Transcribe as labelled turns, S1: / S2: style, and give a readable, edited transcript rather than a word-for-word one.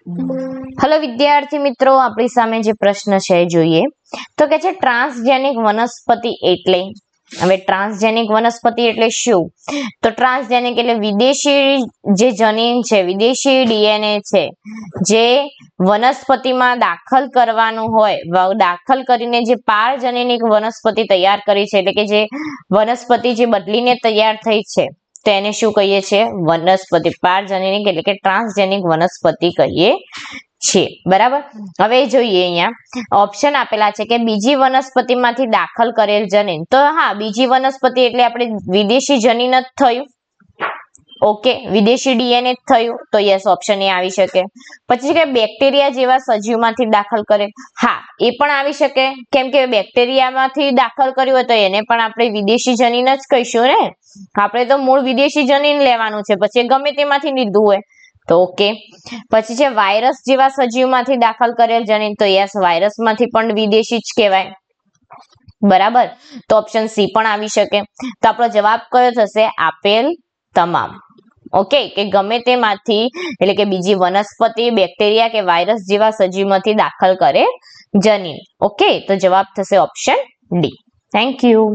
S1: Hello विद्यार्थी मित्रों, अपनी सामे जे प्रश्न छे जोईए तो के छे ट्रांसजेनिक वनस्पति एटले हवे ट्रांसजेनिक वनस्पति एटले शुं? तो ट्रांसजेनिक एटले विदेशी जे जनीन छे, विदेशी डीएनए छे जे वनस्पतिमां दाखल करवानुं होय, दाखल करीने जे पारजननिक वनस्पति तैयार करी छे એટલે કે જે વનસ્પતિ જે બદલીને તૈયાર થઈ છે તો એને શું કહીએ છીએ? વનસ્પતિ પારજનનિક એટલે કે ટ્રાન્સજેનિક વનસ્પતિ કહીએ છીએ। બરાબર। હવે જોઈએ અહીંયા ઓપ્શન આપેલા છે કે બીજી વનસ્પતિમાંથી દાખલ કરેલ જનીન, તો હા બીજી વનસ્પતિ એટલે આપણે વિદેશી જનીન જ થયું, ઓકે, વિદેશી ડીએનએ જ થયું, તો યસ ઓપ્શન એ આવી શકે। પછી કે બેક્ટેરિયા જેવા સજીવમાંથી દાખલ કરેલ, હા એ પણ આવી શકે, કેમ કે બેક્ટેરિયામાંથી દાખલ કર્યું હોય તો એને પણ આપણે વિદેશી જનીન જ કહીશું ને, આપણે તો મૂળ વિદેશી જનીન લેવાનું છે, પછી ગમે તેમાંથી લીધું હોય તો ઓકે। પછી છે વાયરસ જેવા સજીવમાંથી દાખલ કરેલ જનીન, તો યસ વાયરસમાંથી પણ વિદેશી જ કહેવાય, બરાબર, તો ઓપ્શન સી પણ આવી શકે। તો આપણો જવાબ કયો થશે? આપેલ તમામ, ઓકે, કે ગમે તેમાંથી એટલે કે બીજી વનસ્પતિ, બેક્ટેરિયા કે વાયરસ જેવા સજીવમાંથી દાખલ કરે જનીન, ઓકે, તો જવાબ થશે ઓપ્શન ડી। Thank you.